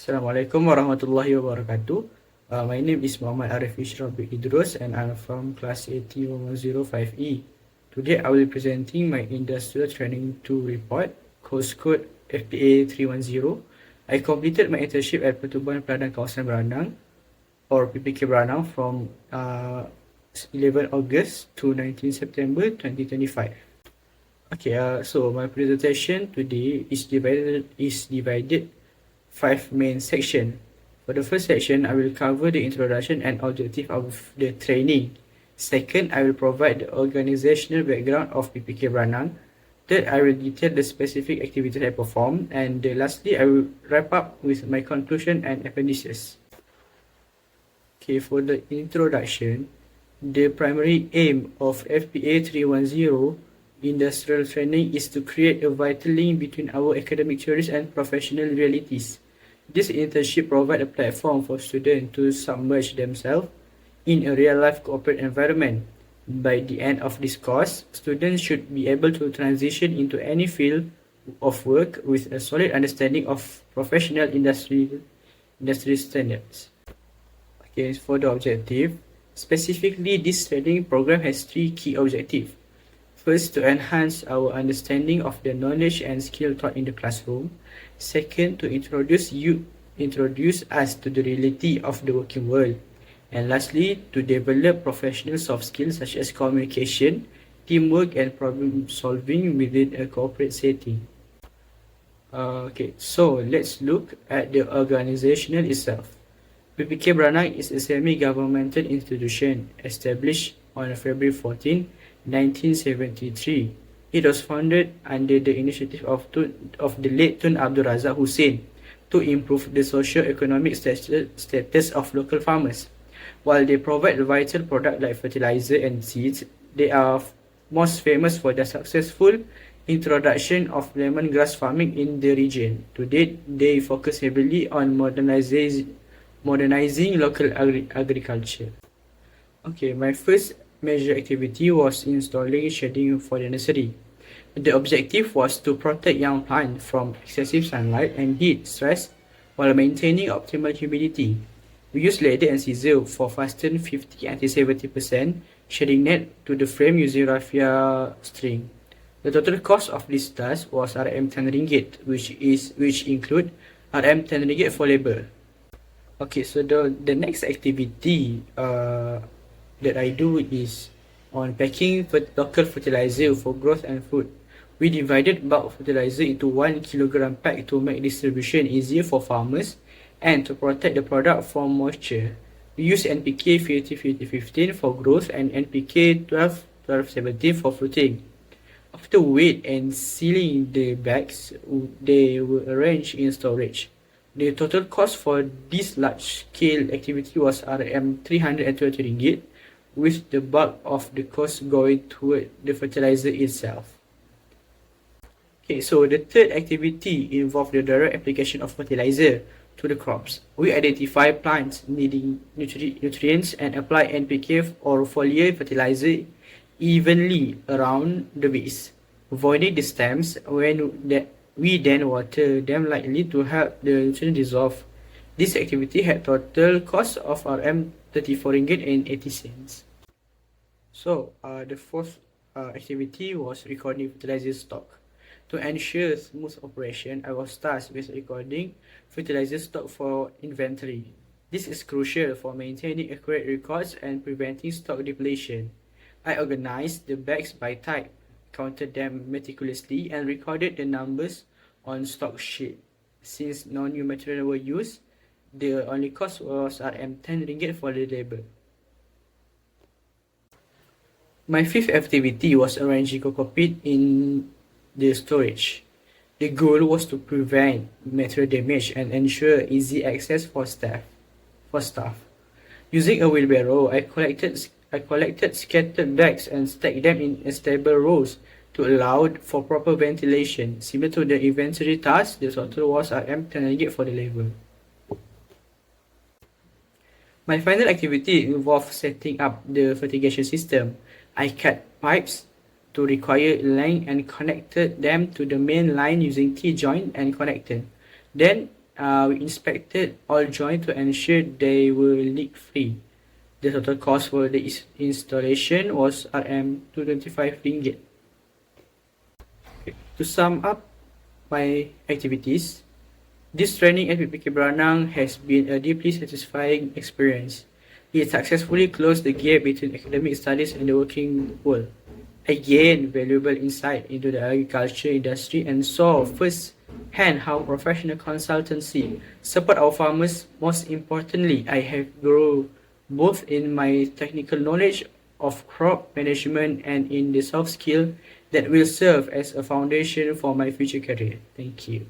Assalamualaikum warahmatullahi wabarakatuh. My name is Muhammad Arif Isyraq and I'm from class AT1005E. Today I will be presenting my Industrial Training 2 report, course code FPA310. I completed my internship at Pertubuhan Peladang Kawasan Beranang or PPK Beranang from 11 August to 19 September 2025. Okay, so my presentation today is divided 5 main sections. For the first section, I will cover the introduction and objective of the training. Second, I will provide the organizational background of PPK Beranang. Third, I will detail the specific activities I performed. And lastly, I will wrap up with my conclusion and appendices. Okay, for the introduction, the primary aim of FPA310 industrial training is to create a vital link between our academic theories and professional realities. This internship provides a platform for students to submerge themselves in a real-life corporate environment. By the end of this course, students should be able to transition into any field of work with a solid understanding of professional industry standards. Okay, for the objective, specifically this training program has 3 key objectives. First, to enhance our understanding of the knowledge and skill taught in the classroom. Second, to introduce us to the reality of the working world. And lastly, to develop professional soft skills such as communication, teamwork, and problem solving within a corporate setting. Okay, so let's look at the organizational itself. PPK Beranang is a semi-governmental institution established on February 14, 1973. It was founded under the initiative of the late Tun Abdul Razak Hussein to improve the socio-economic status of local farmers. While they provide vital products like fertilizer and seeds, they are most famous for their successful introduction of lemongrass farming in the region. To date, they focus heavily on modernizing local agriculture. Okay, my first major activity was installing shading for the nursery. The objective was to protect young plants from excessive sunlight and heat stress while maintaining optimal humidity. We used ladder and scissor for fasten 50 and 70% shading net to the frame using raffia string. The total cost of this task was Rm10 ringgit, which include Rm10 ringgit for labor. Okay, so the next activity that I do is on packing local fertilizer for growth and food. We divided bulk fertilizer into 1 kilogram pack to make distribution easier for farmers and to protect the product from moisture. We use NPK 50-50-15 for growth and NPK 12-12-17 for fruiting. After weight and sealing the bags, they were arranged in storage. The total cost for this large-scale activity was Rm320 ringgit, with the bulk of the cost going toward the fertilizer itself. Okay, so the third activity involved the direct application of fertilizer to the crops. We identify plants needing nutrients and apply NPK or foliar fertilizer evenly around the base, avoiding the stems when we then water them lightly to help the nutrient dissolve. This activity had total cost of Rm34.80. So, the fourth activity was recording fertilizer stock. To ensure smooth operation, I was tasked with recording fertilizer stock for inventory. This is crucial for maintaining accurate records and preventing stock depletion. I organized the bags by type, counted them meticulously, and recorded the numbers on stock sheet. Since no new material were used, the only cost was Rm10 ringgit for the labor. My fifth activity was arranging cocoa pit in the storage. The goal was to prevent material damage and ensure easy access for staff. Using a wheelbarrow, I collected scattered bags and stacked them in stable rows to allow for proper ventilation. Similar to the inventory task, the total was Rm10 ringgit for the labor. My final activity involved setting up the fertigation system. I cut pipes to required length and connected them to the main line using T-joint and connector. Then we inspected all joints to ensure they were leak-free. The total cost for the installation was RM225 ringgit. To sum up my activities, this training at PPK Branang has been a deeply satisfying experience. It successfully closed the gap between academic studies and the working world. I gained valuable insight into the agriculture industry and saw firsthand how professional consultancy support our farmers. Most importantly, I have grown both in my technical knowledge of crop management and in the soft skill that will serve as a foundation for my future career. Thank you.